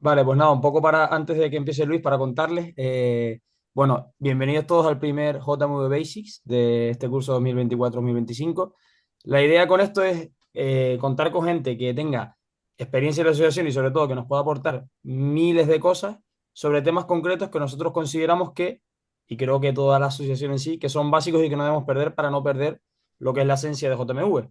Vale, pues nada, un poco para antes de que empiece Luis para contarles. Bueno, bienvenidos todos al primer JMV Basics de este curso 2024-2025. La idea con esto es contar con gente que tenga experiencia en la asociación y sobre todo que nos pueda aportar miles de cosas sobre temas concretos que nosotros consideramos que, y creo que toda la asociación en sí, que son básicos y que no debemos perder para no perder lo que es la esencia de JMV.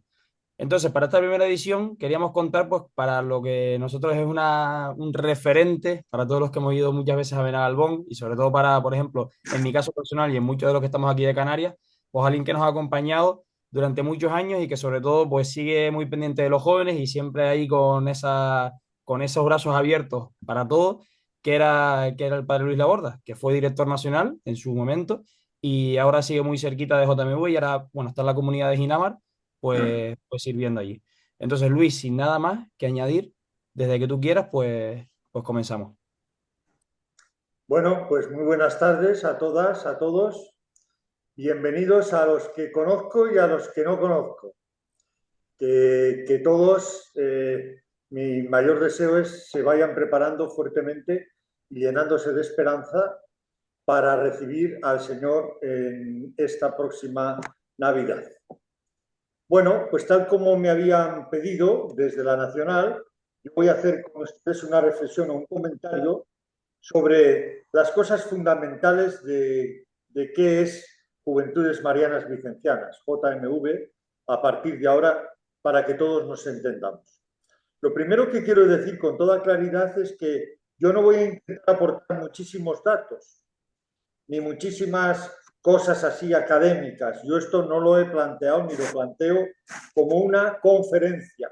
Entonces, para esta primera edición queríamos contar, pues, para lo que nosotros es un referente para todos los que hemos ido muchas veces a Benalbón y sobre todo para, por ejemplo, en mi caso personal y en muchos de los que estamos aquí de Canarias, pues alguien que nos ha acompañado durante muchos años y que sobre todo, pues, sigue muy pendiente de los jóvenes y siempre ahí con esos brazos abiertos para todo, que era el padre Luis Laborda, que fue director nacional en su momento y ahora sigue muy cerquita de JMV y ahora, bueno, está en la comunidad de Ginamar pues ir viendo allí. Entonces, Luis, sin nada más que añadir, desde que tú quieras, pues comenzamos. Bueno, pues muy buenas tardes a todas, a todos. Bienvenidos a los que conozco y a los que no conozco. Que todos, mi mayor deseo es se vayan preparando fuertemente y llenándose de esperanza para recibir al Señor en esta próxima Navidad. Bueno, pues tal como me habían pedido desde la Nacional, yo voy a hacer con ustedes una reflexión o un comentario sobre las cosas fundamentales de qué es Juventudes Marianas Vicencianas, JMV, a partir de ahora, para que todos nos entendamos. Lo primero que quiero decir con toda claridad es que yo no voy a intentar aportar muchísimos datos, ni muchísimas cosas así académicas. Yo esto no lo he planteado ni lo planteo como una conferencia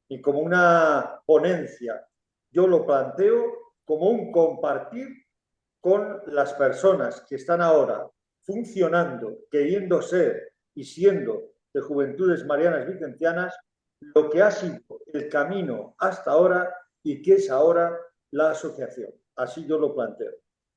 ni como una ponencia. Yo lo planteo como un compartir con las personas que están ahora funcionando, queriendo ser y siendo de Juventudes Marianas Vicencianas, lo que ha sido el camino hasta ahora y que es ahora la asociación. Así yo lo planteo.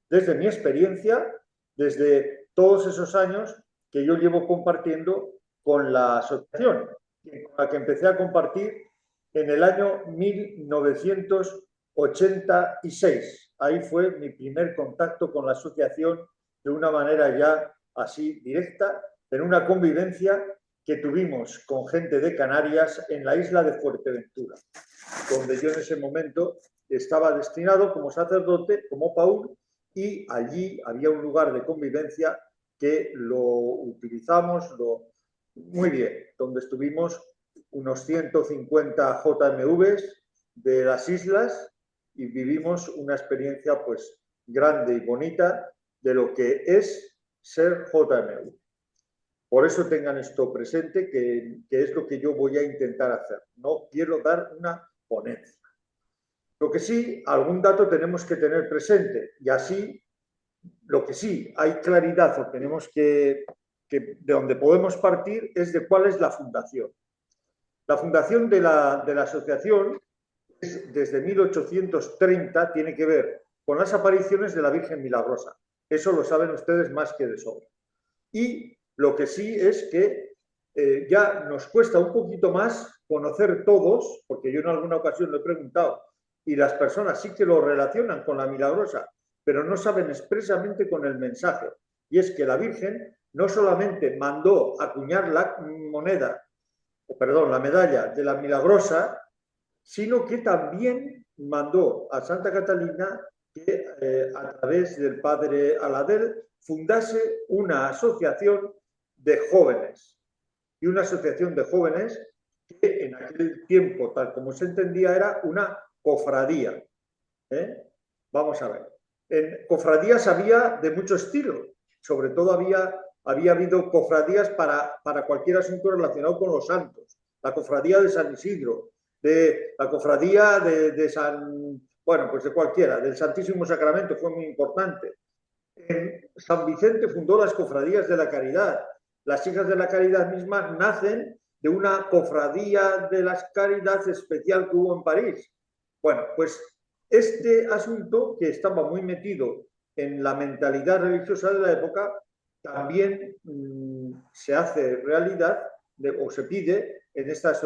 Desde mi experiencia, desde todos esos años que yo llevo compartiendo con la asociación, con la que empecé a compartir en el año 1986. Ahí fue mi primer contacto con la asociación de una manera ya así directa, en una convivencia que tuvimos con gente de Canarias en la isla de Fuerteventura, donde yo en ese momento estaba destinado como sacerdote, como Paul, y allí había un lugar de convivencia que lo utilizamos muy bien, donde estuvimos unos 150 JMVs de las islas y vivimos una experiencia pues grande y bonita de lo que es ser JMV. Por eso tengan esto presente, que es lo que yo voy a intentar hacer. No quiero dar una ponencia. Lo que sí, algún dato tenemos que tener presente y así, lo que sí hay claridad o tenemos que de donde podemos partir es de cuál es la fundación. La fundación de la asociación es, desde 1830 tiene que ver con las apariciones de la Virgen Milagrosa. Eso lo saben ustedes más que de sobra. Y lo que sí es que ya nos cuesta un poquito más conocer todos, porque yo en alguna ocasión lo he preguntado, y las personas sí que lo relacionan con la Milagrosa, pero no saben expresamente con el mensaje. Y es que la Virgen no solamente mandó acuñar la moneda, o perdón, la medalla de la Milagrosa, sino que también mandó a Santa Catalina que a través del padre Aladel fundase una asociación de jóvenes. Y una asociación de jóvenes que en aquel tiempo, tal como se entendía, era una cofradía. ¿Eh? Vamos a ver. En cofradías había de mucho estilo. Sobre todo había habido cofradías para cualquier asunto relacionado con los santos. La cofradía de San Isidro, de la cofradía de San, bueno, pues de cualquiera, del Santísimo Sacramento fue muy importante. En San Vicente fundó las cofradías de la caridad. Las hijas de la caridad mismas nacen de una cofradía de la caridad especial que hubo en París. Bueno, pues este asunto que estaba muy metido en la mentalidad religiosa de la época también se hace realidad o se pide en estas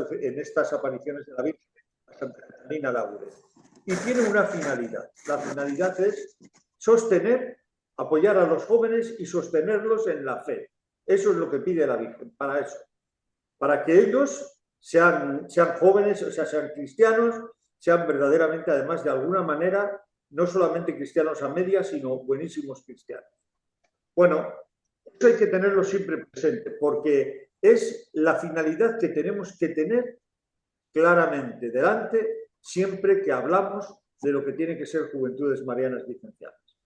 apariciones de la Virgen, a Santa Catalina Laure. y tiene una finalidad. La finalidad es sostener, apoyar a los jóvenes y sostenerlos en la fe. Eso es lo que pide la Virgen, para eso. Para que ellos sean jóvenes, o sea, sean cristianos, sean verdaderamente, además, de alguna manera, no solamente cristianos a medias, sino buenísimos cristianos. Bueno, eso hay que tenerlo siempre presente, porque es la finalidad que tenemos que tener claramente delante siempre que hablamos de lo que tiene que ser Juventudes Marianas Licenciadas.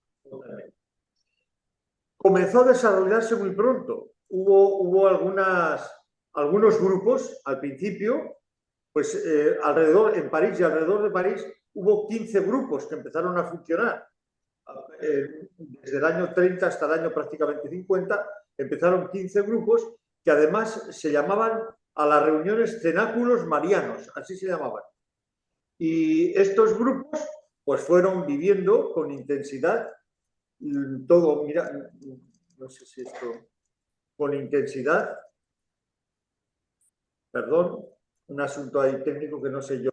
Comenzó a desarrollarse muy pronto. Hubo algunos grupos al principio, pues en París y alrededor de París hubo 15 grupos que empezaron a funcionar. Desde el año 30 hasta el año prácticamente 50, empezaron 15 grupos que además se llamaban a las reuniones cenáculos marianos, así se llamaban. Y estos grupos pues fueron viviendo con intensidad todo, mira, no sé si esto, con intensidad, perdón, un asunto ahí técnico que no sé yo.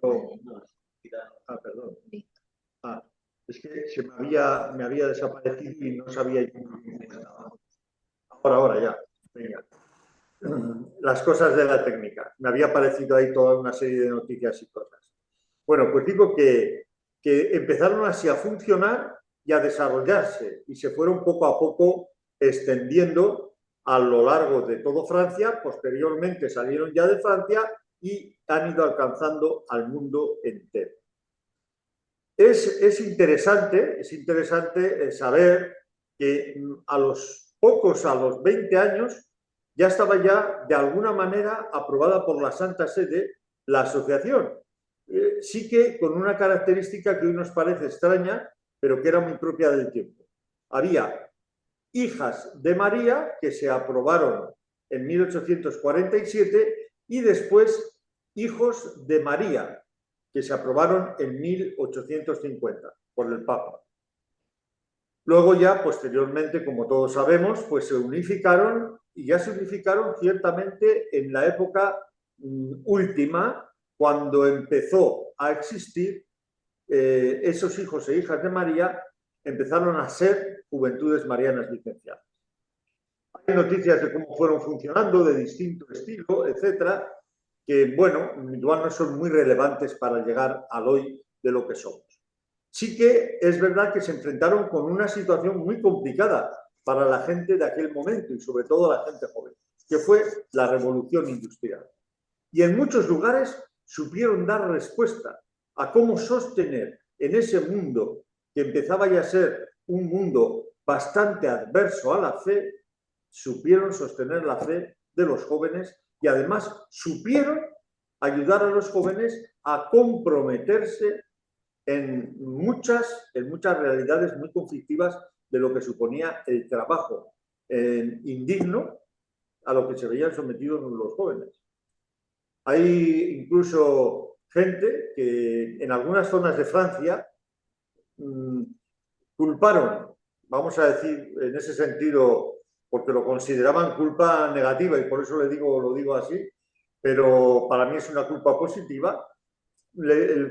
Ah, perdón. Ah, es que me había desaparecido y no sabía yo. Ahora ya. Venga. Las cosas de la técnica. Me había aparecido ahí toda una serie de noticias y cosas. Bueno, pues digo que empezaron así a funcionar y a desarrollarse y se fueron poco a poco extendiendo a lo largo de todo Francia. Posteriormente salieron ya de Francia y han ido alcanzando al mundo entero. Es interesante saber que a los 20 años, ya estaba ya de alguna manera aprobada por la Santa Sede la asociación. Sí que con una característica que hoy nos parece extraña, pero que era muy propia del tiempo. Había hijas de María que se aprobaron en 1847 y después hijos de María que se aprobaron en 1850 por el Papa. Luego ya, posteriormente, como todos sabemos, pues se unificaron y ya se unificaron ciertamente en la época última, cuando empezó a existir esos hijos e hijas de María, empezaron a ser Juventudes Marianas Licenciadas. Hay noticias de cómo fueron funcionando, de distinto estilo, etcétera, que, bueno, igual no son muy relevantes para llegar al hoy de lo que somos. Sí que es verdad que se enfrentaron con una situación muy complicada para la gente de aquel momento y sobre todo la gente joven, que fue la revolución industrial. Y en muchos lugares supieron dar respuesta a cómo sostener en ese mundo que empezaba ya a ser un mundo bastante adverso a la fe, supieron sostener la fe de los jóvenes y además supieron ayudar a los jóvenes a comprometerse en muchas realidades muy conflictivas de lo que suponía el trabajo indigno a lo que se veían sometidos los jóvenes. Hay incluso gente que en algunas zonas de Francia culparon, vamos a decir en ese sentido, porque lo consideraban culpa negativa y por eso lo digo así, pero para mí es una culpa positiva,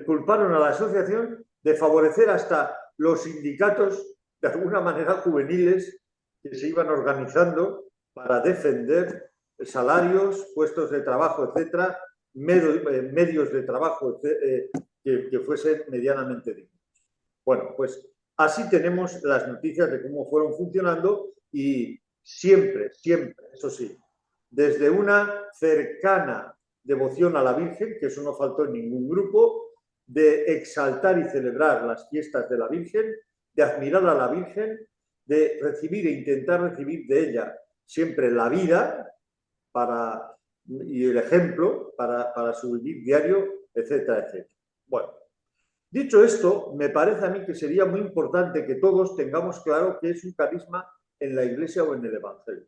culparon a la asociación de favorecer hasta los sindicatos, de alguna manera juveniles, que se iban organizando para defender salarios, puestos de trabajo, etcétera, medios de trabajo que fuesen medianamente dignos. Bueno, pues así tenemos las noticias de cómo fueron funcionando y siempre, eso sí, desde una cercana devoción a la Virgen, que eso no faltó en ningún grupo, de exaltar y celebrar las fiestas de la Virgen, de admirar a la Virgen, de recibir e intentar recibir de ella siempre la vida y el ejemplo para su vivir diario, etcétera, etcétera. Bueno, dicho esto, me parece a mí que sería muy importante que todos tengamos claro qué es un carisma en la Iglesia o en el Evangelio.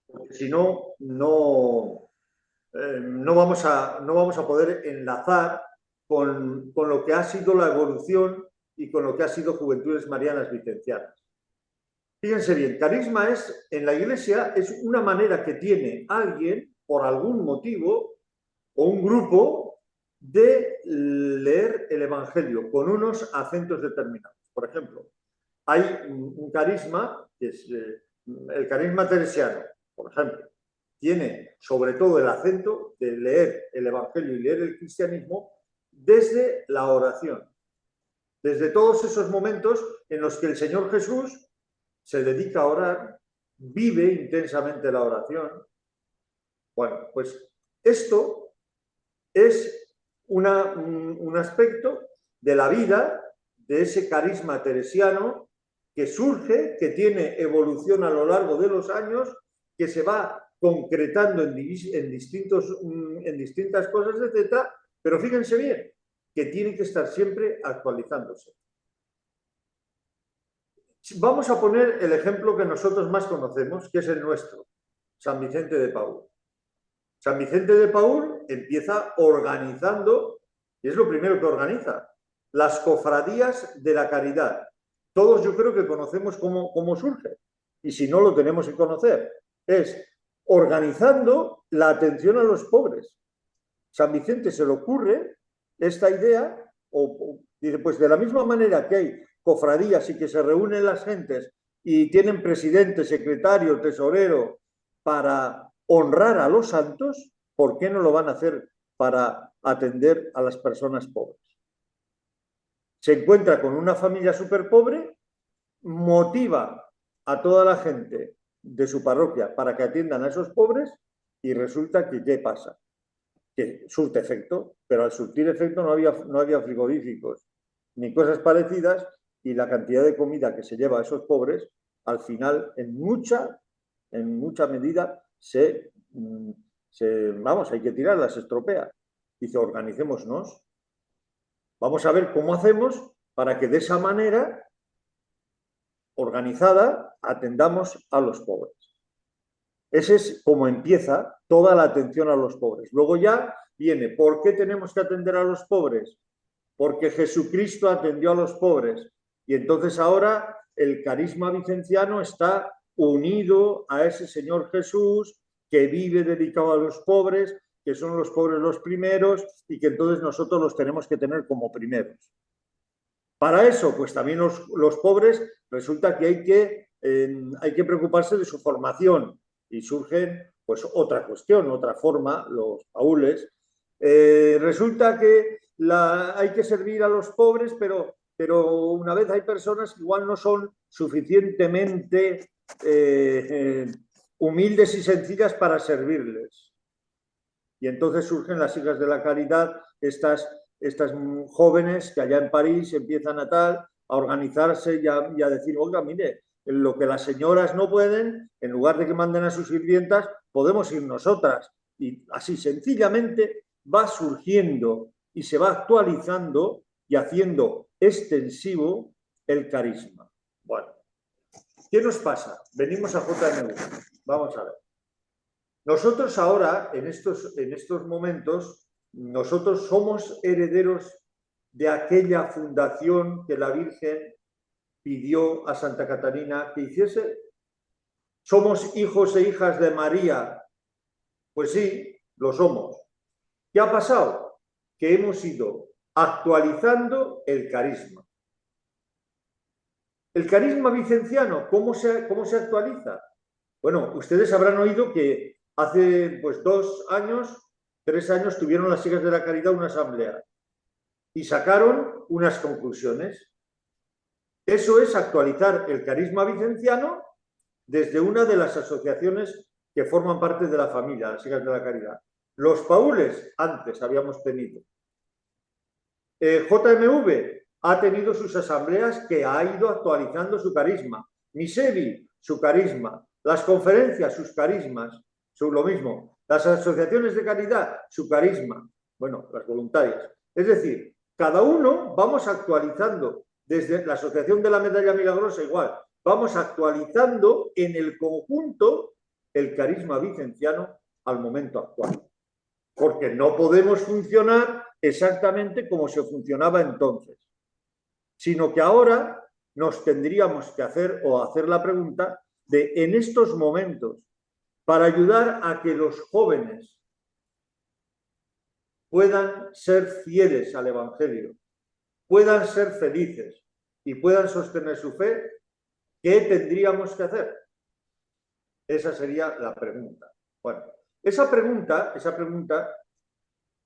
Porque si no, no vamos a poder enlazar con lo que ha sido la evolución y con lo que ha sido Juventudes Marianas Licenciadas. Fíjense bien, carisma en la Iglesia es una manera que tiene alguien, por algún motivo, o un grupo, de leer el Evangelio con unos acentos determinados. Por ejemplo, hay un carisma, que es el carisma teresiano, por ejemplo, tiene sobre todo el acento de leer el Evangelio y leer el cristianismo desde la oración, desde todos esos momentos en los que el Señor Jesús se dedica a orar, vive intensamente la oración. Bueno, pues esto es un aspecto de la vida de ese carisma teresiano que surge, que tiene evolución a lo largo de los años, que se va concretando en distintas cosas, etc. Pero fíjense bien, que tiene que estar siempre actualizándose. Vamos a poner el ejemplo que nosotros más conocemos, que es el nuestro, San Vicente de Paúl. San Vicente de Paúl empieza organizando, y es lo primero que organiza, las cofradías de la caridad. Todos yo creo que conocemos cómo surge, y si no lo tenemos que conocer. Es organizando la atención a los pobres. San Vicente se le ocurre esta idea, dice, pues de la misma manera que hay cofradías y que se reúnen las gentes y tienen presidente, secretario, tesorero para honrar a los santos, ¿por qué no lo van a hacer para atender a las personas pobres? Se encuentra con una familia súper pobre, motiva a toda la gente de su parroquia para que atiendan a esos pobres y resulta que ¿qué pasa? Que surte efecto, pero al surtir efecto no había frigoríficos ni cosas parecidas y la cantidad de comida que se lleva a esos pobres, al final, en mucha medida, hay que tirarla, se estropea. Dice, organicémonos. Vamos a ver cómo hacemos para que de esa manera organizada atendamos a los pobres. Ese es como empieza toda la atención a los pobres. Luego ya viene, ¿por qué tenemos que atender a los pobres? Porque Jesucristo atendió a los pobres. Y entonces ahora el carisma vicenciano está unido a ese Señor Jesús que vive dedicado a los pobres, que son los pobres los primeros y que entonces nosotros los tenemos que tener como primeros. Para eso, pues también los pobres resulta que hay que preocuparse de su formación y surgen pues otra cuestión, otra forma, los paules. Resulta que hay que servir a los pobres, pero una vez hay personas que igual no son suficientemente humildes y sencillas para servirles. Y entonces surgen las hijas de la caridad, estas jóvenes que allá en París empiezan a organizarse y a decir, oiga, mire, lo que las señoras no pueden, en lugar de que manden a sus sirvientas, podemos ir nosotras. Y así sencillamente va surgiendo y se va actualizando y haciendo extensivo el carisma. Bueno, ¿qué nos pasa? Venimos a JMV. Vamos a ver. Nosotros ahora, en estos momentos, nosotros somos herederos de aquella fundación que la Virgen pidió a Santa Catarina que hiciese. ¿Somos hijos e hijas de María? Pues sí, lo somos. ¿Qué ha pasado? Que hemos ido actualizando el carisma. El carisma vicenciano, ¿cómo se actualiza? Bueno, ustedes habrán oído que hace 2 años, 3 años, tuvieron las hijas de la caridad una asamblea y sacaron unas conclusiones. Eso es actualizar el carisma vicenciano desde una de las asociaciones que forman parte de la familia, las hijas de la caridad. Los paules antes habíamos tenido. JMV ha tenido sus asambleas que ha ido actualizando su carisma. Misevi, su carisma. Las conferencias, sus carismas, son lo mismo. Las asociaciones de caridad, su carisma. Bueno, las voluntarias. Es decir, cada uno vamos actualizando. Desde la Asociación de la Medalla Milagrosa igual. Vamos actualizando en el conjunto el carisma vicenciano al momento actual. Porque no podemos funcionar exactamente como se funcionaba entonces, sino que ahora nos tendríamos que hacer la pregunta de en estos momentos, para ayudar a que los jóvenes puedan ser fieles al Evangelio, puedan ser felices y puedan sostener su fe, ¿qué tendríamos que hacer? Esa sería la pregunta. Bueno, esa pregunta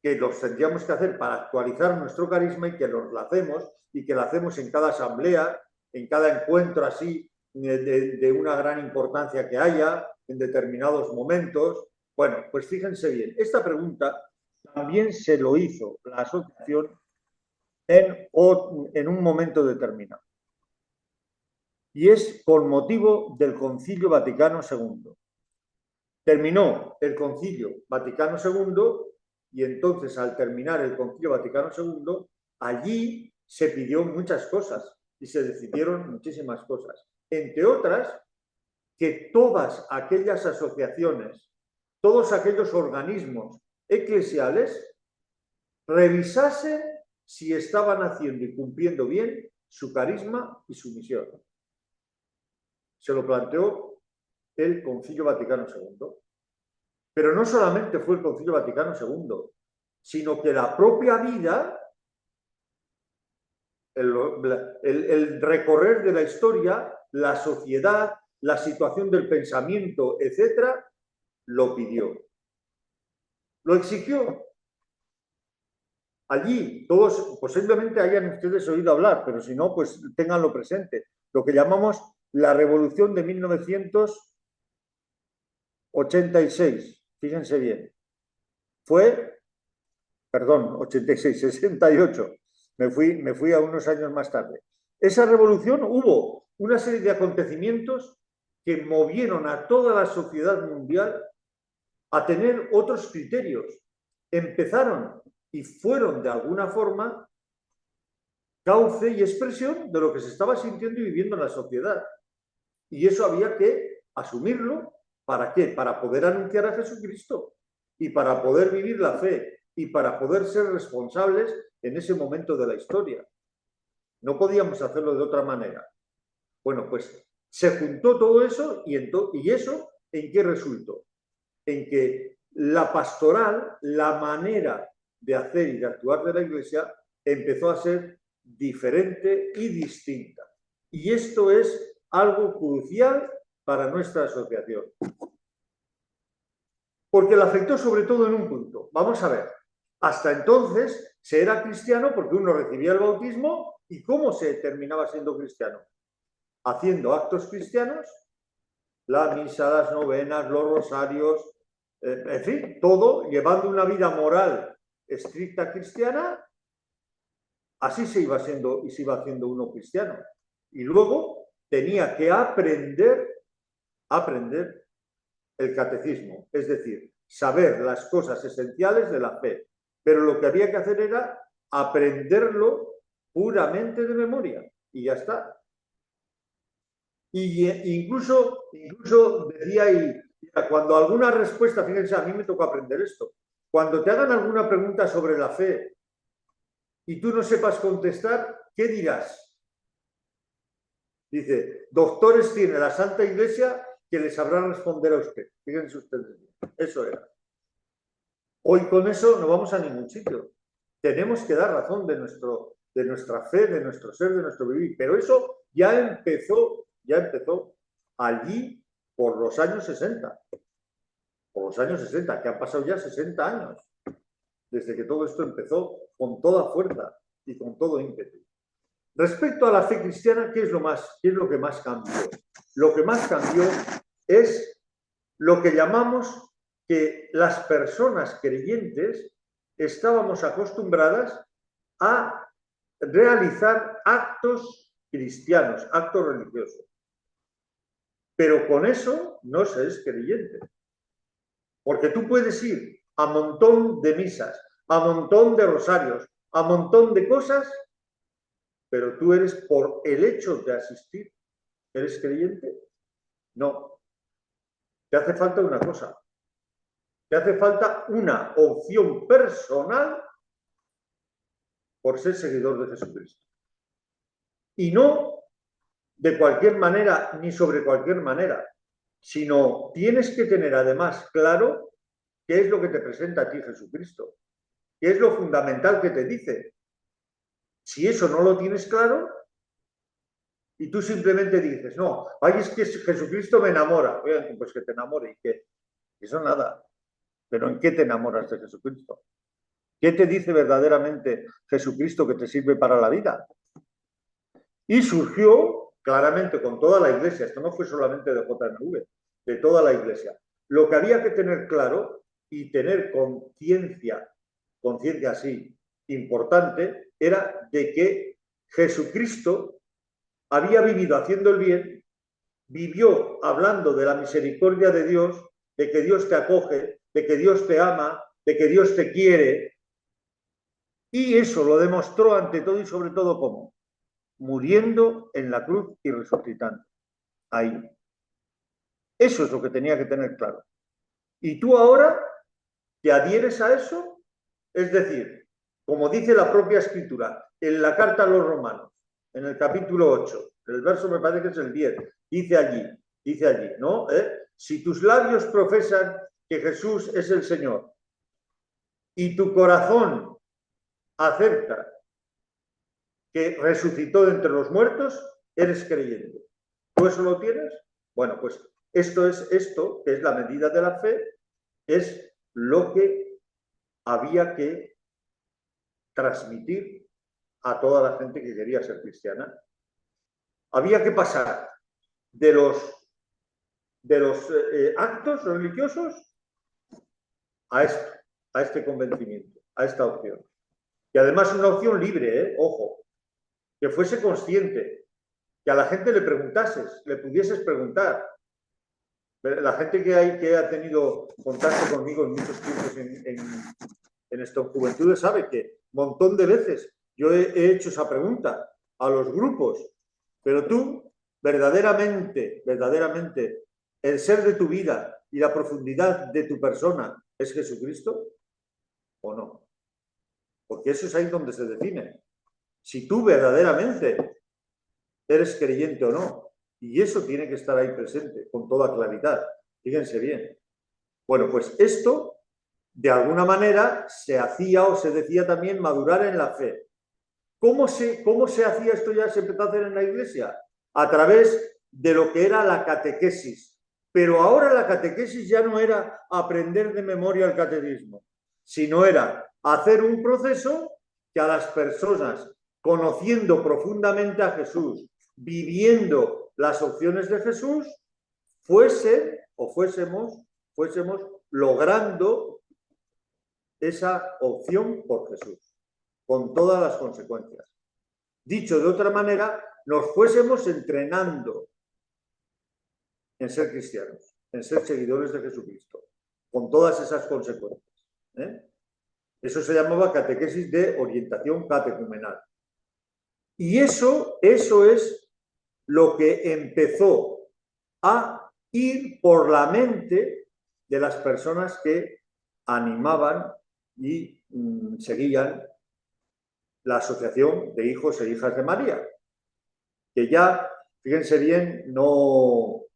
que los tendríamos que hacer para actualizar nuestro carisma y que la hacemos y que la hacemos en cada asamblea, en cada encuentro así de una gran importancia que haya en determinados momentos. Bueno, pues fíjense bien, esta pregunta también se lo hizo la asociación en un momento determinado. Y es con motivo del Concilio Vaticano II. Terminó el Concilio Vaticano II y entonces al terminar el Concilio Vaticano II, allí se pidió muchas cosas y se decidieron muchísimas cosas. Entre otras, que todas aquellas asociaciones, todos aquellos organismos eclesiales revisasen si estaban haciendo y cumpliendo bien su carisma y su misión. Se lo planteó el Concilio Vaticano II. Pero no solamente fue el Concilio Vaticano II, sino que la propia vida, el recorrer de la historia, la sociedad, la situación del pensamiento, etcétera, lo pidió. Lo exigió. Allí, todos posiblemente hayan ustedes oído hablar, pero si no, pues ténganlo presente. Lo que llamamos la Revolución de 1986. Fíjense bien. Fue, perdón, 86, 68. Me fui a unos años más tarde. Esa revolución hubo una serie de acontecimientos que movieron a toda la sociedad mundial a tener otros criterios. Empezaron y fueron de alguna forma cauce y expresión de lo que se estaba sintiendo y viviendo en la sociedad. Y eso había que asumirlo. ¿Para qué? Para poder anunciar a Jesucristo y para poder vivir la fe y para poder ser responsables en ese momento de la historia. No podíamos hacerlo de otra manera. Bueno, pues se juntó todo eso y eso ¿en qué resultó? En que la pastoral, la manera de hacer y de actuar de la Iglesia empezó a ser diferente y distinta. Y esto es algo crucial para nuestra asociación. Porque la afectó sobre todo en un punto. Vamos a ver, hasta entonces se era cristiano porque uno recibía el bautismo y ¿cómo se terminaba siendo cristiano? Haciendo actos cristianos, la misa, las novenas, los rosarios, en fin, todo, llevando una vida moral estricta cristiana, así se iba siendo y se iba haciendo uno cristiano. Y luego tenía que aprender el catecismo, es decir, saber las cosas esenciales de la fe. Pero lo que había que hacer era aprenderlo puramente de memoria y ya está. Y incluso decía ahí, cuando alguna respuesta, fíjense, a mí me tocó aprender esto, cuando te hagan alguna pregunta sobre la fe y tú no sepas contestar, ¿qué dirás? Dice, doctores tiene la Santa Iglesia que les sabrá responder a usted. Fíjense ustedes, eso era. Hoy con eso no vamos a ningún sitio. Tenemos que dar razón de nuestra fe, de nuestro ser, de nuestro vivir. Pero eso ya empezó allí por los años 60. Por los años 60, que han pasado ya 60 años, desde que todo esto empezó con toda fuerza y con todo ímpetu. Respecto a la fe cristiana, ¿qué es lo que más cambió? Lo que más cambió es lo que llamamos que las personas creyentes estábamos acostumbradas a realizar actos cristianos, actos religiosos. Pero con eso no se es creyente. Porque tú puedes ir a montón de misas, a montón de rosarios, a montón de cosas, pero tú eres, por el hecho de asistir, ¿eres creyente? No. Te hace falta una cosa. Te hace falta una opción personal por ser seguidor de Jesucristo. Y no de cualquier manera ni sobre cualquier manera, sino tienes que tener además claro qué es lo que te presenta a ti Jesucristo. que es lo fundamental que te dice. Si eso no lo tienes claro y tú simplemente dices, no, ay, es que Jesucristo me enamora, oye, pues que te enamore, y que eso nada, pero ¿en qué te enamoras de Jesucristo? ¿Qué te dice verdaderamente Jesucristo que te sirve para la vida? Y surgió claramente con toda la iglesia, esto no fue solamente de JMV, de toda la iglesia. Lo que había que tener claro y tener conciencia así importante, era de que Jesucristo había vivido haciendo el bien, vivió hablando de la misericordia de Dios, de que Dios te acoge, de que Dios te ama, de que Dios te quiere, y eso lo demostró ante todo y sobre todo ¿cómo? Muriendo en la cruz y resucitando. Ahí. Eso es lo que tenía que tener claro. Y tú ahora te adhieres a eso, es decir, como dice la propia escritura, en la carta a los romanos, en el capítulo 8, el verso me parece que es el 10, dice allí, ¿no? Si tus labios profesan que Jesús es el Señor y tu corazón acepta que resucitó de entre los muertos, eres creyente. ¿Tú eso lo tienes? Bueno, pues esto, que es la medida de la fe, es lo que había que transmitir a toda la gente que quería ser cristiana. Había que pasar de los actos religiosos a esto, a este convencimiento, a esta opción. Y además una opción libre, ojo, que fuese consciente, que a la gente le preguntases, le pudieses preguntar. La gente que ha tenido contacto conmigo en muchos tiempos en estas juventudes sabe que un montón de veces yo he hecho esa pregunta a los grupos, pero tú verdaderamente, el ser de tu vida y la profundidad de tu persona es Jesucristo o no, porque eso es ahí donde se define. Si tú verdaderamente eres creyente o no, y eso tiene que estar ahí presente con toda claridad. Fíjense bien. Bueno, pues esto de alguna manera se hacía o se decía también madurar en la fe. ¿Cómo se hacía esto? Ya se empezó a hacer en la iglesia a través de lo que era la catequesis. Pero ahora la catequesis ya no era aprender de memoria el catecismo, sino era hacer un proceso que a las personas, conociendo profundamente a Jesús, viviendo las opciones de Jesús, fuésemos logrando esa opción por Jesús, con todas las consecuencias. Dicho de otra manera, nos fuésemos entrenando en ser cristianos, en ser seguidores de Jesucristo, con todas esas consecuencias. Eso se llamaba catequesis de orientación catecumenal. Y eso es lo que empezó a ir por la mente de las personas que animaban y seguían la Asociación de Hijos e Hijas de María, que ya, fíjense bien, no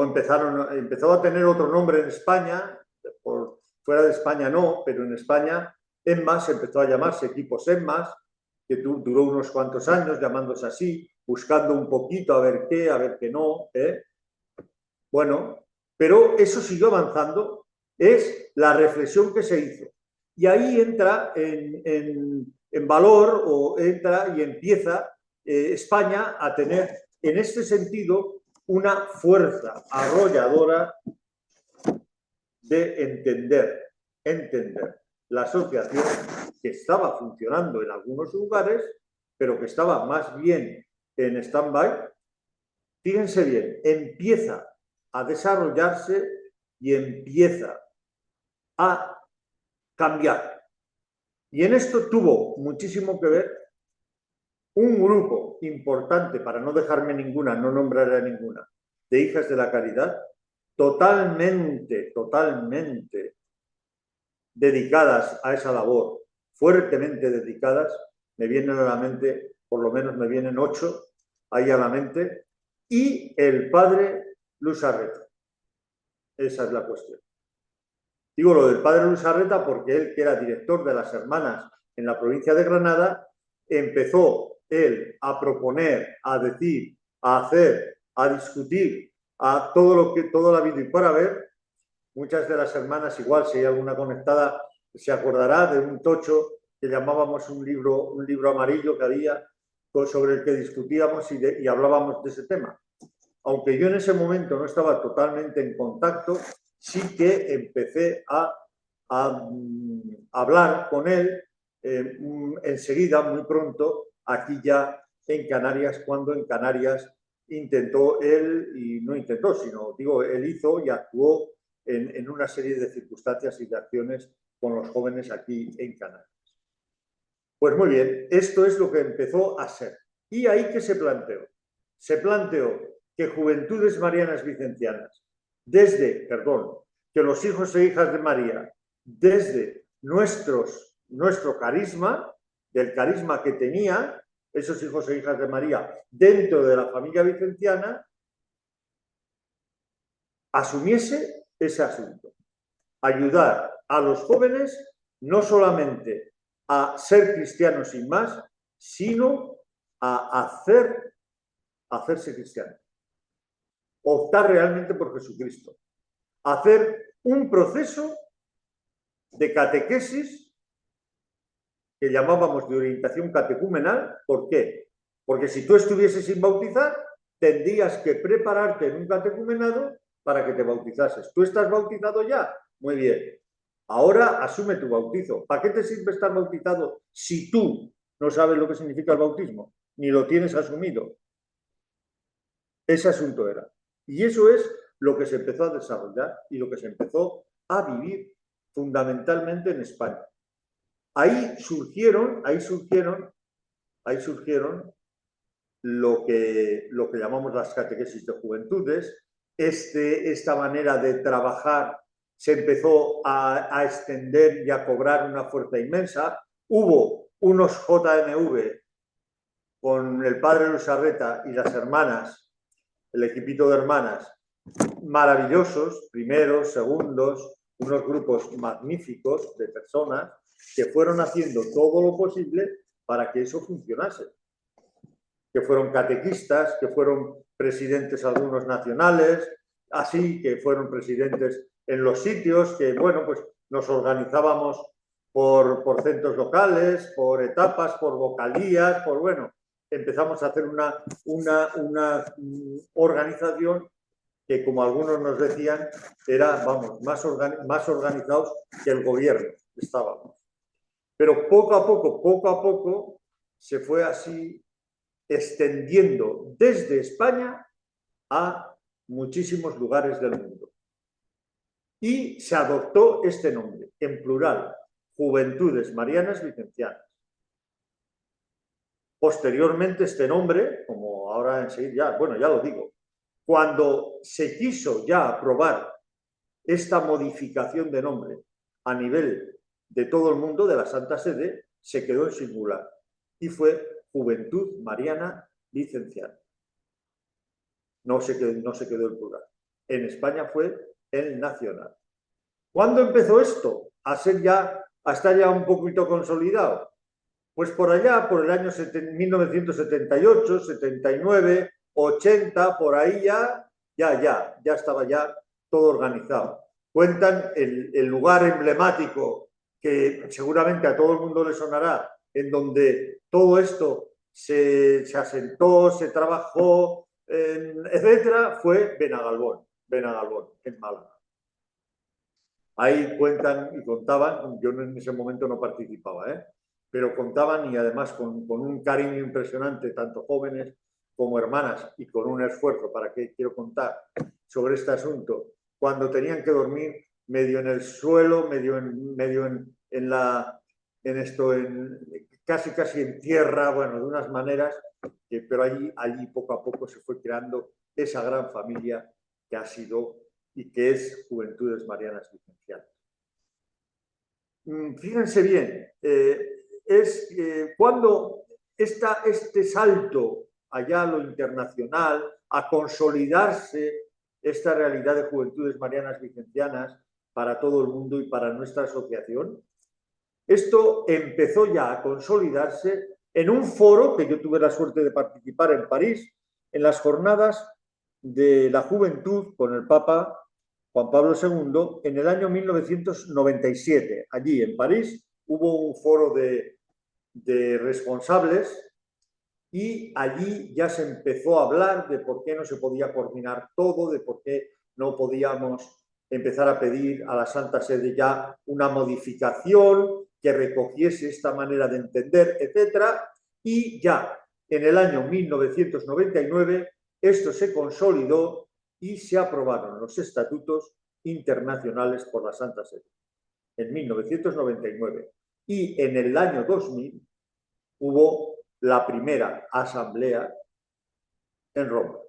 empezó a tener otro nombre en España, por fuera de España no, pero en España EMMAS empezó a llamarse Equipos EMMAS, que duró unos cuantos años llamándose así, buscando un poquito a ver qué no. Bueno, pero eso siguió avanzando, es la reflexión que se hizo. Y ahí entra en valor o entra y empieza España a tener en este sentido una fuerza arrolladora de entender la asociación que estaba funcionando en algunos lugares, pero que estaba más bien en stand-by. Fíjense bien, empieza a desarrollarse y empieza a cambiar. Y en esto tuvo muchísimo que ver un grupo importante, para no dejarme ninguna, no nombraré a ninguna, de Hijas de la Caridad, totalmente dedicadas a esa labor, fuertemente dedicadas. Me vienen a la mente, por lo menos me vienen 8 ahí a la mente, y el padre Luz Arreta. Esa es la cuestión. Digo lo del padre Luis Arreta porque él, que era director de las hermanas en la provincia de Granada, empezó él a proponer, a decir, a hacer, a discutir, a todo lo habido y por haber. Muchas de las hermanas, igual si hay alguna conectada, se acordará de un tocho que llamábamos un libro amarillo que había sobre el que discutíamos y hablábamos de ese tema. Aunque yo en ese momento no estaba totalmente en contacto, sí que empecé a hablar con él enseguida, muy pronto, aquí ya en Canarias, cuando en Canarias intentó él, y no intentó, sino digo, él hizo y actuó en una serie de circunstancias y de acciones con los jóvenes aquí en Canarias. Pues muy bien, esto es lo que empezó a ser. ¿Y ahí qué se planteó? Se planteó que Juventudes Marianas Vicencianas, que los hijos e hijas de María, desde nuestro carisma, del carisma que tenía esos hijos e hijas de María dentro de la familia vicenciana, asumiese ese asunto. Ayudar a los jóvenes no solamente a ser cristianos sin más, sino a hacerse cristianos. Optar realmente por Jesucristo. Hacer un proceso de catequesis que llamábamos de orientación catecumenal. ¿Por qué? Porque si tú estuvieses sin bautizar, tendrías que prepararte en un catecumenado para que te bautizases. ¿Tú estás bautizado ya? Muy bien. Ahora asume tu bautizo. ¿Para qué te sirve estar bautizado si tú no sabes lo que significa el bautismo? Ni lo tienes asumido. Ese asunto era. Y eso es lo que se empezó a desarrollar y lo que se empezó a vivir fundamentalmente en España. Ahí surgieron lo que llamamos las catequesis de juventudes. Esta manera de trabajar se empezó a extender y a cobrar una fuerza inmensa. Hubo unos JMV con el padre Luis Arreta y las hermanas, el equipito de hermanas, maravillosos, primeros, segundos, unos grupos magníficos de personas que fueron haciendo todo lo posible para que eso funcionase. Que fueron catequistas, que fueron presidentes algunos nacionales, así que fueron presidentes en los sitios, que bueno, pues nos organizábamos por centros locales, por etapas, por vocalías, bueno, empezamos a hacer una organización que, como algunos nos decían, era, vamos, más organizados que el gobierno estábamos. Pero poco a poco, se fue así extendiendo desde España a muchísimos lugares del mundo. Y se adoptó este nombre, en plural, Juventudes Marianas Vicencianas. Posteriormente este nombre, como ahora enseguida, bueno, ya lo digo, cuando se quiso ya aprobar esta modificación de nombre a nivel de todo el mundo, de la Santa Sede, se quedó en singular y fue Juventud Mariana Vicenciana. No se quedó el plural. En España fue el nacional. ¿Cuándo empezó esto a estar ya un poquito consolidado? Pues por allá, por el año 1978, 79, 80, por ahí ya estaba ya todo organizado. Cuentan el lugar emblemático que seguramente a todo el mundo le sonará, en donde todo esto se asentó, se trabajó, etcétera, fue Benagalbón, en Málaga. Ahí cuentan y contaban, yo en ese momento no participaba, pero contaban, y además con un cariño impresionante, tanto jóvenes como hermanas, y con un esfuerzo, ¿para qué quiero contar sobre este asunto? Cuando tenían que dormir medio en el suelo, medio casi en tierra, bueno, de unas maneras, pero allí poco a poco se fue creando esa gran familia que ha sido y que es Juventudes Marianas Vicencianas. Fíjense bien, cuando este salto allá a lo internacional, a consolidarse esta realidad de Juventudes Marianas Vicencianas, para todo el mundo y para nuestra asociación. Esto empezó ya a consolidarse en un foro que yo tuve la suerte de participar en París, en las jornadas de la juventud con el Papa Juan Pablo II en el año 1997. Allí en París hubo un foro de responsables y allí ya se empezó a hablar de por qué no se podía coordinar todo, de por qué no podíamos empezar a pedir a la Santa Sede ya una modificación que recogiese esta manera de entender, etcétera. Y ya en el año 1999 esto se consolidó y se aprobaron los estatutos internacionales por la Santa Sede, en 1999. Y en el año 2000 hubo la primera asamblea en Roma.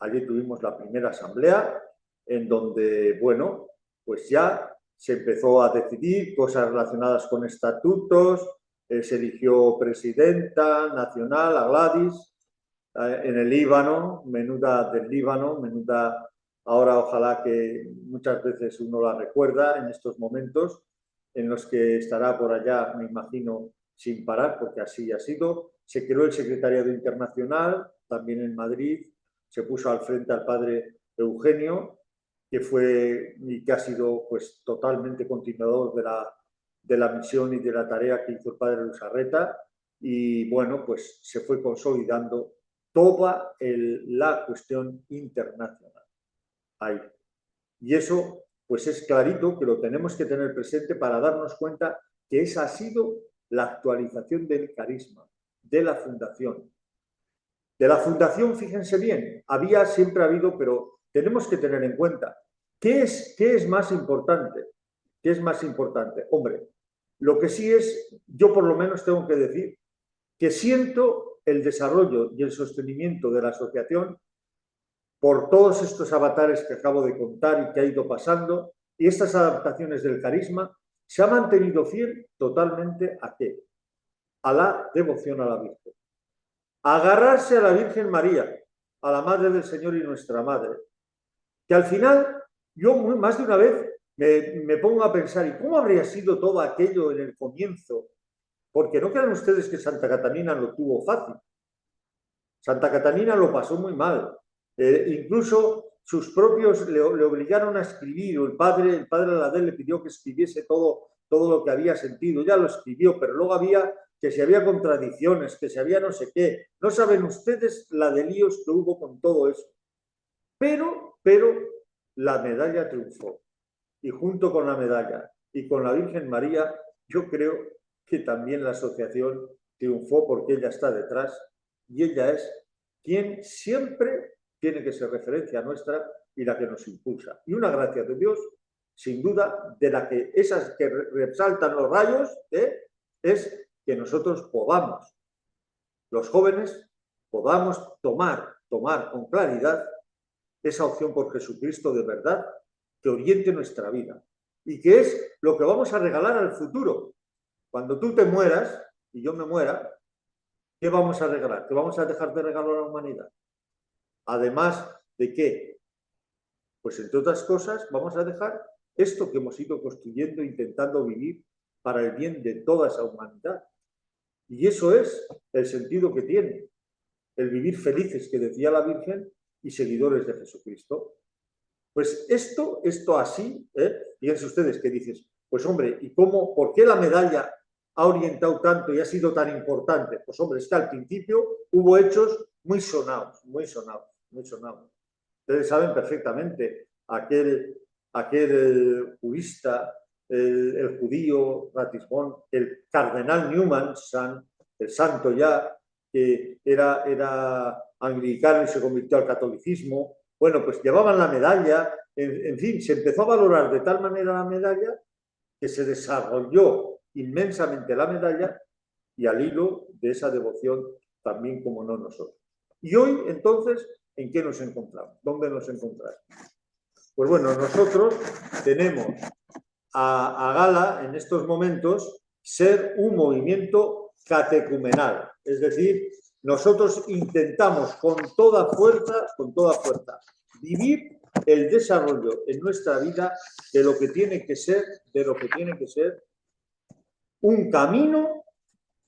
Allí tuvimos la primera asamblea en donde, bueno, pues ya se empezó a decidir cosas relacionadas con estatutos, se eligió presidenta nacional, a Gladys, en el Líbano, menuda del Líbano, menuda, ahora ojalá que muchas veces uno la recuerda en estos momentos en los que estará por allá, me imagino, sin parar, porque así ha sido. Se creó el Secretariado Internacional, también en Madrid, se puso al frente al padre Eugenio, que fue y que ha sido pues totalmente continuador de la misión y de la tarea que hizo el padre Luzarreta, y bueno, pues se fue consolidando toda la cuestión internacional ahí. Y eso pues es clarito que lo tenemos que tener presente para darnos cuenta que esa ha sido la actualización del carisma, de la fundación. De la fundación, fíjense bien, siempre ha habido, pero tenemos que tener en cuenta, ¿qué es más importante? ¿Qué es más importante? Hombre, lo que sí es, yo por lo menos tengo que decir, que siento el desarrollo y el sostenimiento de la asociación por todos estos avatares que acabo de contar y que ha ido pasando, y estas adaptaciones del carisma, se ha mantenido fiel totalmente ¿a qué? A la devoción a la Virgen. Agarrarse a la Virgen María, a la Madre del Señor y nuestra Madre, que al final, yo más de una vez me pongo a pensar, ¿y cómo habría sido todo aquello en el comienzo? Porque no crean ustedes que Santa Catalina lo tuvo fácil. Santa Catalina lo pasó muy mal. Incluso sus propios le obligaron a escribir, o el padre Aladén le pidió que escribiese todo lo que había sentido. Ya lo escribió, pero luego que si había contradicciones, que si había no sé qué. No saben ustedes la de líos que hubo con todo eso. Pero la medalla triunfó. Y junto con la medalla y con la Virgen María, yo creo que también la asociación triunfó porque ella está detrás y ella es quien siempre tiene que ser referencia nuestra y la que nos impulsa. Y una gracia de Dios, sin duda, de la que esas que resaltan los rayos, es que nosotros podamos, los jóvenes, podamos tomar con claridad esa opción por Jesucristo de verdad que oriente nuestra vida y que es lo que vamos a regalar al futuro. Cuando tú te mueras y yo me muera, ¿qué vamos a regalar? ¿Qué vamos a dejar de regalo a la humanidad? Además de qué, pues entre otras cosas, vamos a dejar esto que hemos ido construyendo, intentando vivir para el bien de toda esa humanidad. Y eso es el sentido que tiene el vivir felices, que decía la Virgen, y seguidores de Jesucristo. Pues esto así, fíjense ustedes que dices, pues hombre, ¿y cómo, por qué la medalla ha orientado tanto y ha sido tan importante? Pues hombre, es que al principio hubo hechos muy sonados. Ustedes saben perfectamente aquel jurista, el judío Ratisbon, el cardenal Newman, el santo ya, que era anglicano y se convirtió al catolicismo. Bueno, pues llevaban la medalla, en fin, se empezó a valorar de tal manera la medalla que se desarrolló inmensamente la medalla y al hilo de esa devoción también, como no nosotros. Y hoy, entonces, ¿en qué nos encontramos? ¿Dónde nos encontramos? Pues bueno, nosotros tenemos a gala en estos momentos ser un movimiento catecumenal, es decir, nosotros intentamos con toda fuerza vivir el desarrollo en nuestra vida de lo que tiene que ser, un camino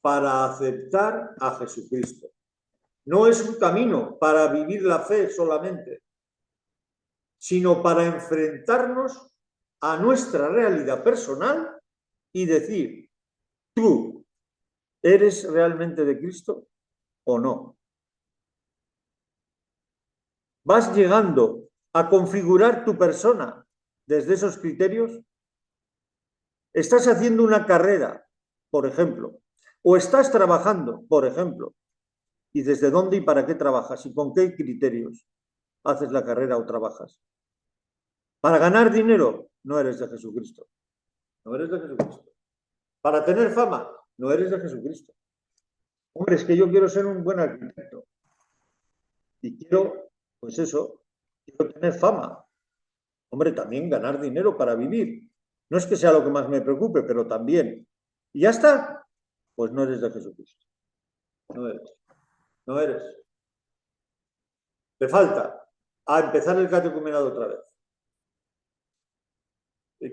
para aceptar a Jesucristo. No es un camino para vivir la fe solamente, sino para enfrentarnos a nuestra realidad personal y decir, ¿tú eres realmente de Cristo o no? ¿Vas llegando a configurar tu persona desde esos criterios? ¿Estás haciendo una carrera, por ejemplo? ¿O estás trabajando, por ejemplo? ¿Y desde dónde y para qué trabajas? ¿Y con qué criterios haces la carrera o trabajas? ¿Para ganar dinero? No eres de Jesucristo. No eres de Jesucristo. ¿Para tener fama? No eres de Jesucristo. Hombre, es que yo quiero ser un buen arquitecto. Y quiero, pues eso, quiero tener fama. Hombre, también ganar dinero para vivir. No es que sea lo que más me preocupe, pero también. ¿Y ya está? Pues no eres de Jesucristo. No eres. No eres. Te falta a empezar el catecumenado otra vez.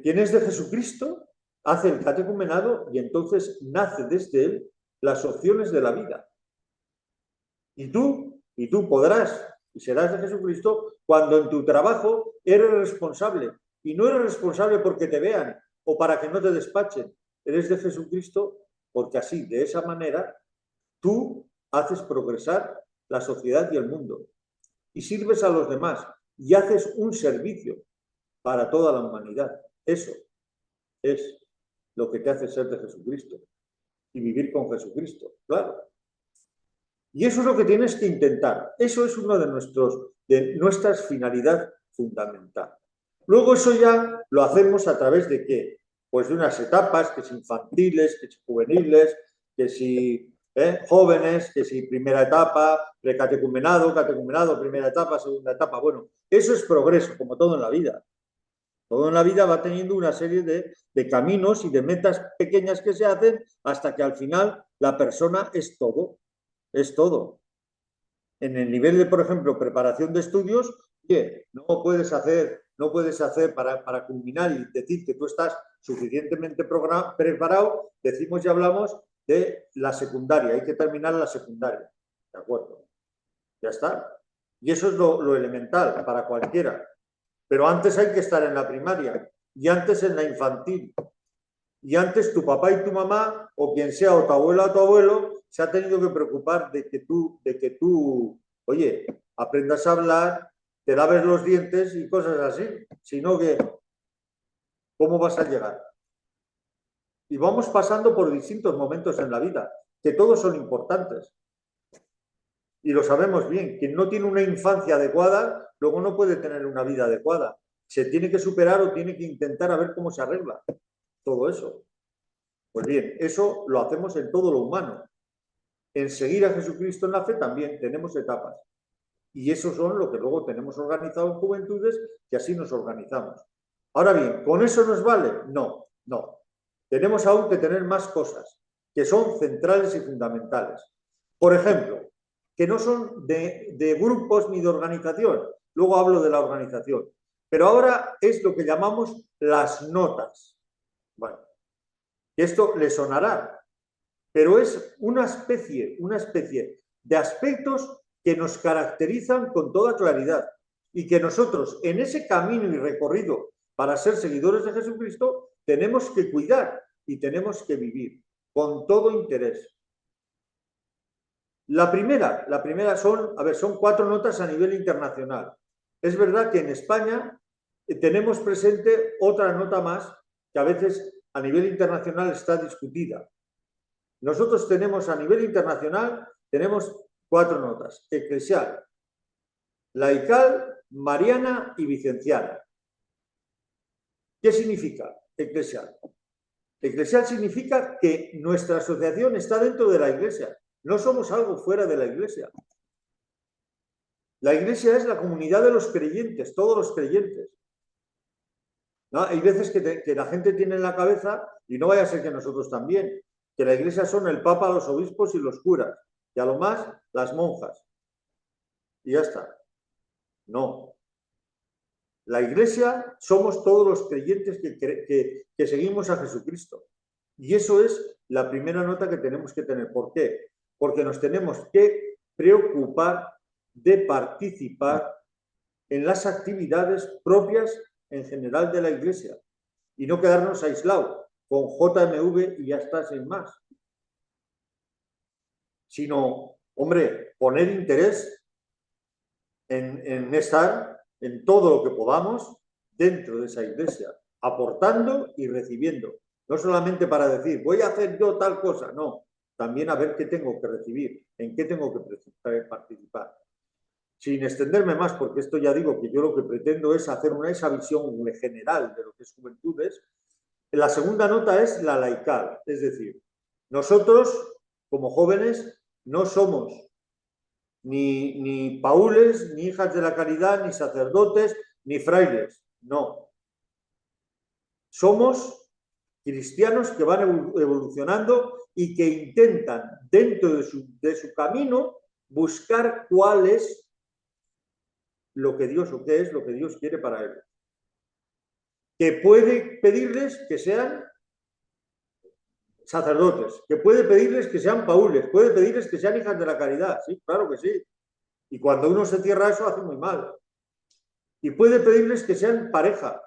Quien es de Jesucristo hace el catecumenado y entonces nace desde él las opciones de la vida. Y tú podrás y serás de Jesucristo cuando en tu trabajo eres responsable. Y no eres responsable porque te vean o para que no te despachen. Eres de Jesucristo porque así, de esa manera, tú haces progresar la sociedad y el mundo. Y sirves a los demás y haces un servicio para toda la humanidad. Eso es lo que te hace ser de Jesucristo y vivir con Jesucristo, claro. Y eso es lo que tienes que intentar. Eso es uno de nuestras finalidades fundamental. Luego eso ya lo hacemos a través de ¿qué? Pues de unas etapas, que si infantiles, que si juveniles, que si jóvenes, que si primera etapa, precatecumenado, catecumenado, primera etapa, segunda etapa. Bueno, eso es progreso, como todo en la vida. Todo en la vida va teniendo una serie de caminos y de metas pequeñas que se hacen hasta que al final la persona es todo. Es todo. En el nivel de, por ejemplo, preparación de estudios, oye, no puedes hacer para culminar y decir que tú estás suficientemente preparado, decimos y hablamos de la secundaria, hay que terminar la secundaria. ¿De acuerdo? Ya está. Y eso es lo elemental para cualquiera. Pero antes hay que estar en la primaria y antes en la infantil. Y antes tu papá y tu mamá, o quien sea, o tu abuela o tu abuelo, se ha tenido que preocupar de que tú, oye, aprendas a hablar, te laves los dientes y cosas así. Sino que, ¿cómo vas a llegar? Y vamos pasando por distintos momentos en la vida, que todos son importantes. Y lo sabemos bien, quien no tiene una infancia adecuada, luego no puede tener una vida adecuada. Se tiene que superar o tiene que intentar a ver cómo se arregla todo eso. Pues bien, eso lo hacemos en todo lo humano. En seguir a Jesucristo en la fe también tenemos etapas. Y eso son lo que luego tenemos organizado en juventudes, que así nos organizamos. Ahora bien, ¿con eso nos vale? No, no. Tenemos aún que tener más cosas, que son centrales y fundamentales. Por ejemplo, que no son de grupos ni de organización. Luego hablo de la organización. Pero ahora es lo que llamamos las notas. Bueno, esto le sonará, pero es una especie de aspectos que nos caracterizan con toda claridad y que nosotros en ese camino y recorrido para ser seguidores de Jesucristo tenemos que cuidar y tenemos que vivir con todo interés. La primera son 4 notas a nivel internacional. Es verdad que en España tenemos presente otra nota más que a veces a nivel internacional está discutida. Nosotros tenemos a nivel internacional, tenemos 4 notas: eclesial, laical, mariana y vicenciana. ¿Qué significa eclesial? Eclesial significa que nuestra asociación está dentro de la Iglesia. No somos algo fuera de la Iglesia. La Iglesia es la comunidad de los creyentes, todos los creyentes. ¿No? Hay veces que la gente tiene en la cabeza, y no vaya a ser que nosotros también, que la Iglesia son el Papa, los obispos y los curas, y a lo más las monjas. Y ya está. No. La Iglesia somos todos los creyentes que seguimos a Jesucristo. Y eso es la primera nota que tenemos que tener. ¿Por qué? Porque nos tenemos que preocupar de participar en las actividades propias en general de la Iglesia y no quedarnos aislados con JMV y ya está, sin más. Sino, hombre, poner interés en estar en todo lo que podamos dentro de esa Iglesia, aportando y recibiendo. No solamente para decir, voy a hacer yo tal cosa, no. También a ver qué tengo que recibir, en qué tengo que participar. Sin extenderme más, porque esto ya digo que yo lo que pretendo es hacer esa visión general de lo que es juventudes. La segunda nota es la laical, es decir, nosotros como jóvenes no somos ni paules, ni hijas de la caridad, ni sacerdotes, ni frailes, no. Somos cristianos que van evolucionando y que intentan, dentro de su camino, buscar cuál es lo que Dios o qué es lo que Dios quiere para ellos. Que puede pedirles que sean sacerdotes, que puede pedirles que sean paules, puede pedirles que sean hijas de la caridad, sí, claro que sí. Y cuando uno se cierra eso hace muy mal. Y puede pedirles que sean pareja,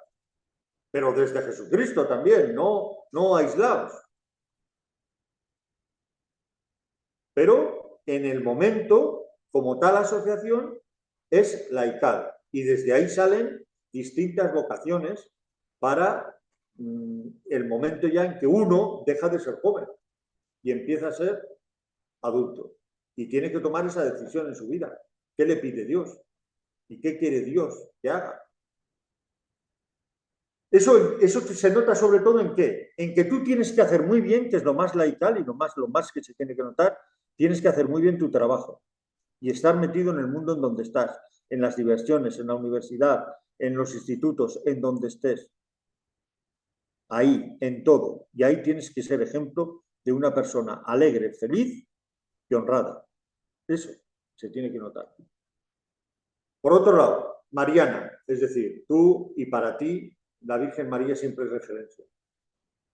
pero desde Jesucristo también, no aislados. Pero en el momento, como tal asociación, es laical. Y desde ahí salen distintas vocaciones para el momento ya en que uno deja de ser joven y empieza a ser adulto. Y tiene que tomar esa decisión en su vida. ¿Qué le pide Dios? ¿Y qué quiere Dios que haga? Eso se nota sobre todo en qué? En que tú tienes que hacer muy bien, que es lo más laical y lo más que se tiene que notar, tienes que hacer muy bien tu trabajo y estar metido en el mundo en donde estás, en las diversiones, en la universidad, en los institutos, en donde estés. Ahí, en todo. Y ahí tienes que ser ejemplo de una persona alegre, feliz y honrada. Eso se tiene que notar. Por otro lado, Mariana, es decir, tú y para ti, la Virgen María siempre es referencia.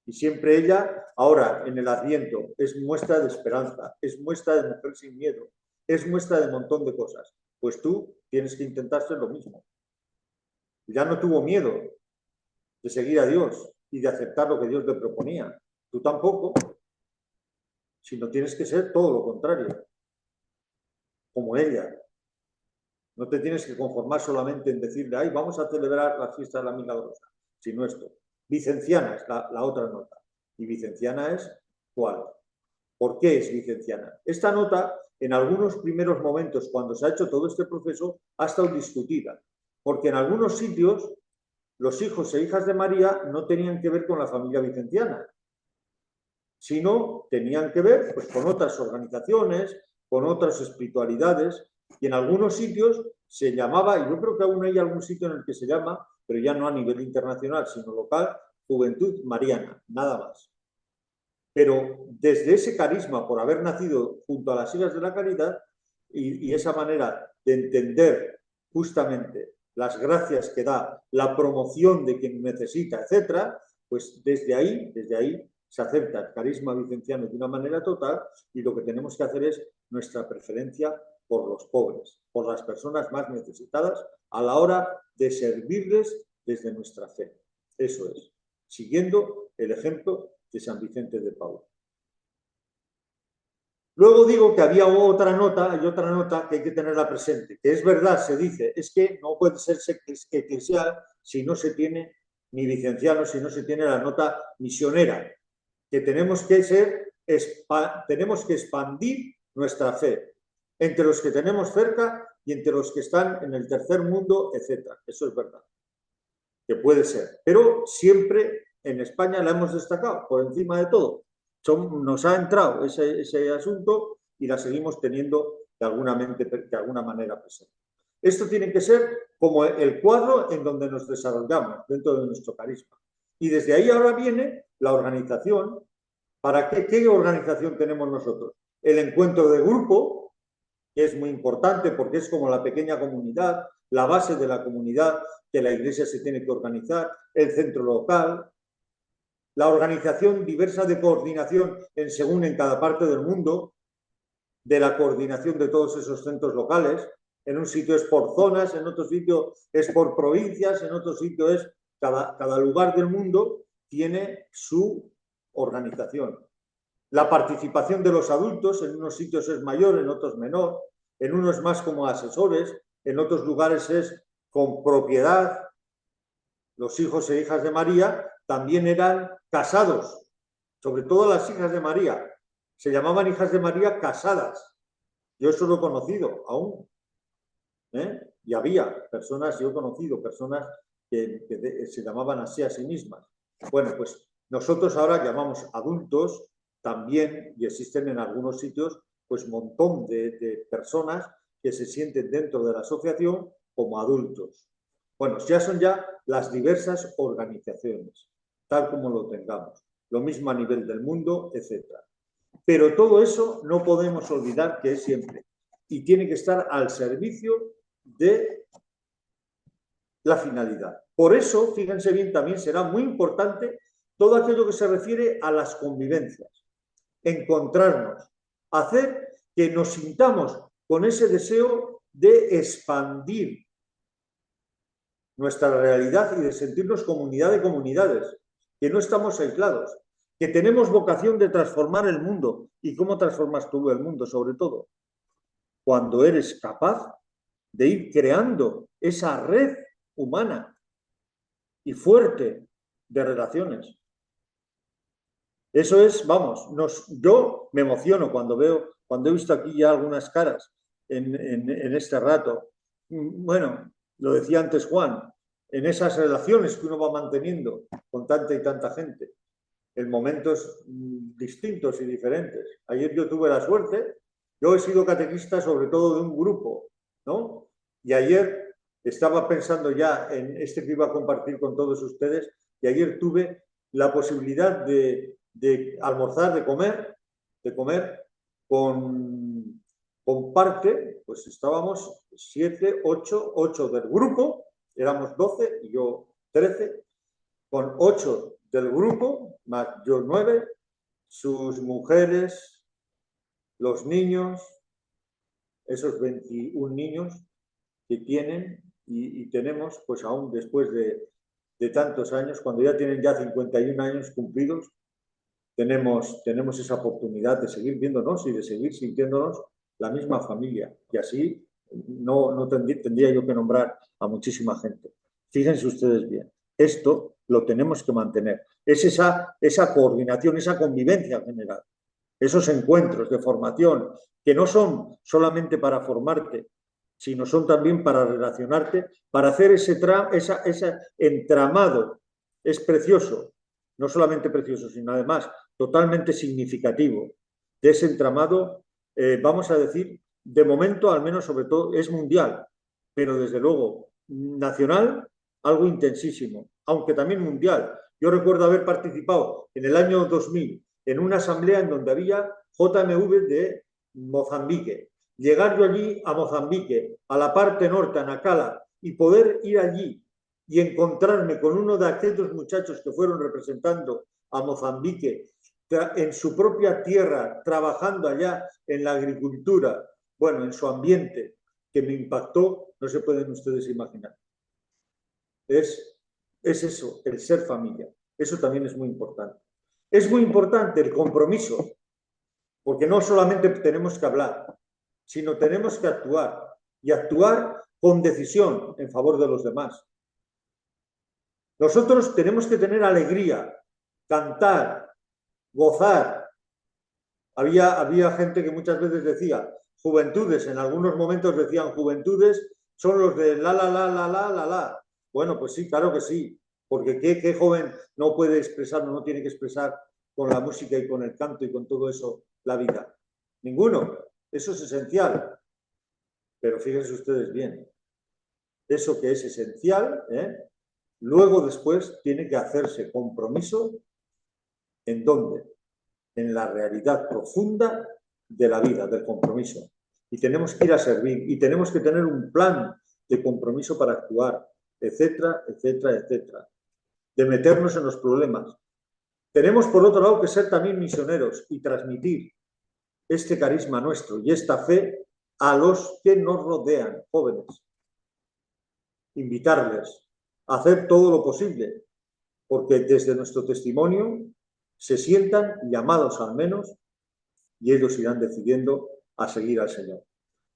Y siempre ella, ahora en el Adviento, es muestra de esperanza, es muestra de mujer sin miedo, es muestra de un montón de cosas. Pues tú tienes que intentar ser lo mismo. Ya no tuvo miedo de seguir a Dios y de aceptar lo que Dios le proponía. Tú tampoco, sino tienes que ser todo lo contrario, como ella. No te tienes que conformar solamente en decirle, ay, vamos a celebrar la fiesta de la Milagrosa, sino esto. Vicenciana es la otra nota. ¿Y Vicenciana es cuál? ¿Por qué es Vicenciana? Esta nota, en algunos primeros momentos, cuando se ha hecho todo este proceso, ha estado discutida, porque en algunos sitios los hijos e hijas de María no tenían que ver con la familia vicenciana, sino tenían que ver pues, con otras organizaciones, con otras espiritualidades, y en algunos sitios se llamaba, y yo creo que aún hay algún sitio en el que se llama, pero ya no a nivel internacional, sino local, Juventud Mariana, nada más. Pero desde ese carisma, por haber nacido junto a las hijas de la caridad, y esa manera de entender justamente las gracias que da, la promoción de quien necesita, etcétera, pues desde ahí se acepta el carisma vicenciano de una manera total y lo que tenemos que hacer es nuestra preferencia por los pobres, por las personas más necesitadas a la hora de servirles desde nuestra fe. Eso es, siguiendo el ejemplo de San Vicente de Paúl. Luego digo que había otra nota que hay que tenerla presente, que es verdad, se dice, es que no puede ser eclesial si no se tiene ni vicenciano, si no se tiene la nota misionera, que tenemos que expandir nuestra fe entre los que tenemos cerca y entre los que están en el tercer mundo, etcétera. Eso es verdad, que puede ser, pero siempre en España la hemos destacado por encima de todo. Nos ha entrado ese asunto y la seguimos teniendo de alguna manera presente. Esto tiene que ser como el cuadro en donde nos desarrollamos dentro de nuestro carisma. Y desde ahí ahora viene la organización. ¿Para qué organización tenemos nosotros? El encuentro de grupo, que es muy importante porque es como la pequeña comunidad, la base de la comunidad que la Iglesia se tiene que organizar, el centro local, la organización diversa de coordinación según en cada parte del mundo, de la coordinación de todos esos centros locales. En un sitio es por zonas, en otro sitio es por provincias, en otro sitio es... Cada lugar del mundo tiene su organización. La participación de los adultos en unos sitios es mayor, en otros menor, en unos más como asesores, en otros lugares es con propiedad. Los hijos e hijas de María también eran casados, sobre todo las hijas de María. Se llamaban hijas de María casadas. Yo eso lo he conocido aún. Y había personas, yo he conocido personas que se llamaban así a sí mismas. Bueno, pues nosotros ahora llamamos adultos también, y existen en algunos sitios, pues un montón de personas que se sienten dentro de la asociación como adultos. Bueno, ya son ya las diversas organizaciones, tal como lo tengamos. Lo mismo a nivel del mundo, etc. Pero todo eso no podemos olvidar que es siempre. Y tiene que estar al servicio de la finalidad. Por eso, fíjense bien, también será muy importante todo aquello que se refiere a las convivencias, encontrarnos, hacer que nos sintamos con ese deseo de expandir nuestra realidad y de sentirnos comunidad de comunidades, que no estamos aislados, que tenemos vocación de transformar el mundo. ¿Y cómo transformas tú el mundo? Sobre todo, cuando eres capaz de ir creando esa red humana y fuerte de relaciones. Eso es, vamos, yo me emociono cuando he visto aquí ya algunas caras en este rato. Bueno, lo decía antes Juan, en esas relaciones que uno va manteniendo con tanta y tanta gente, en momentos distintos y diferentes. Ayer yo tuve la suerte, yo he sido catequista sobre todo de un grupo, ¿no? Y ayer estaba pensando ya en este que iba a compartir con todos ustedes, y ayer tuve la posibilidad de almorzar, de comer con parte, pues estábamos 7, 8 del grupo, éramos 12 y yo 13, con 8 del grupo, más yo 9, sus mujeres, los niños, esos 21 niños que tienen y tenemos, pues aún después de tantos años, cuando ya tienen ya 51 años cumplidos, tenemos esa oportunidad de seguir viéndonos y de seguir sintiéndonos la misma familia. Y así no tendría yo que nombrar a muchísima gente. Fíjense ustedes bien, esto lo tenemos que mantener. Es esa coordinación, esa convivencia general, esos encuentros de formación que no son solamente para formarte, sino son también para relacionarte, para hacer ese entramado. Es precioso, no solamente precioso, sino además totalmente significativo de ese entramado, vamos a decir, de momento, al menos sobre todo, es mundial, pero desde luego nacional, algo intensísimo, aunque también mundial. Yo recuerdo haber participado en el año 2000 en una asamblea en donde había JMV de Mozambique. Llegar yo allí a Mozambique, a la parte norte, a Nacala, y poder ir allí y encontrarme con uno de aquellos muchachos que fueron representando a Mozambique en su propia tierra, trabajando allá en la agricultura, bueno, en su ambiente, que me impactó, no se pueden ustedes imaginar. Es eso, el ser familia. Eso también es muy importante. Es muy importante el compromiso, porque no solamente tenemos que hablar, sino tenemos que actuar, y actuar con decisión en favor de los demás. Nosotros tenemos que tener alegría, cantar, gozar. Había gente que muchas veces decía, juventudes, en algunos momentos decían juventudes son los de la. Bueno, pues sí, claro que sí, porque ¿qué joven no puede expresar, no tiene que expresar con la música y con el canto y con todo eso la vida? Ninguno. Eso es esencial. Pero fíjense ustedes bien, eso que es esencial, luego después tiene que hacerse compromiso. ¿En dónde? En la realidad profunda de la vida, del compromiso. y tenemos que ir a servir y tenemos que tener un plan de compromiso para actuar, etcétera, etcétera, etcétera, de meternos en los problemas. Tenemos, por otro lado, que ser también misioneros y transmitir este carisma nuestro y esta fe a los que nos rodean, jóvenes. Invitarles a hacer todo lo posible, porque desde nuestro testimonio se sientan llamados al menos y ellos irán decidiendo a seguir al Señor.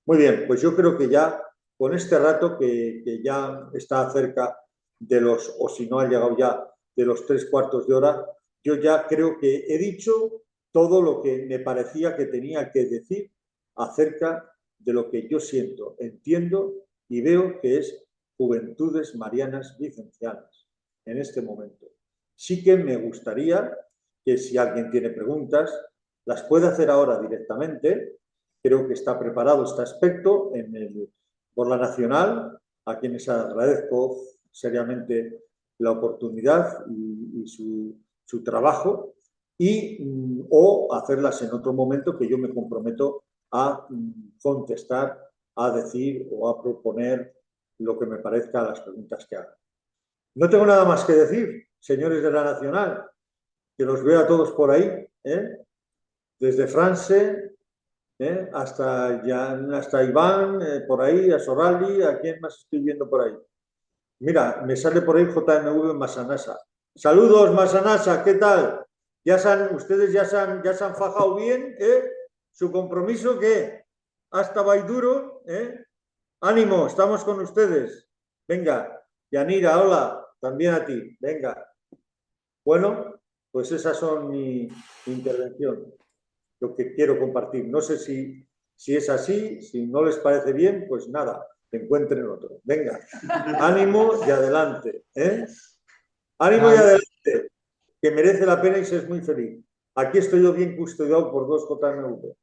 Muy bien, pues yo creo que ya con este rato que ya está cerca de los, o si no ha llegado ya, de los 3/4 de hora, yo ya creo que he dicho todo lo que me parecía que tenía que decir acerca de lo que yo siento, entiendo y veo que es Juventudes Marianas Vicencianas en este momento. Sí que me gustaría que si alguien tiene preguntas, las puede hacer ahora directamente. Creo que está preparado este aspecto por la Nacional, a quienes agradezco seriamente la oportunidad y su trabajo, o hacerlas en otro momento que yo me comprometo a contestar, a decir o a proponer lo que me parezca a las preguntas que hagan. No tengo nada más que decir, señores de la Nacional, que los veo a todos por ahí, desde France hasta Iván, por ahí, a Sorali, ¿a quién más estoy viendo por ahí? Mira, me sale por ahí JMV Masanasa. Saludos, Masanasa, ¿qué tal? ¿Ustedes ya se han fajado bien? ¿Su compromiso qué? ¿Hasta Baiduro? Ánimo, estamos con ustedes. Venga, Yanira, hola, también a ti, venga. Bueno, pues esas son mi intervención, lo que quiero compartir. No sé si es así, si no les parece bien, pues nada, encuentren otro. Venga, ánimo y adelante. Ánimo y adelante, que merece la pena y se es muy feliz. Aquí estoy yo bien custodiado por 2 JMV.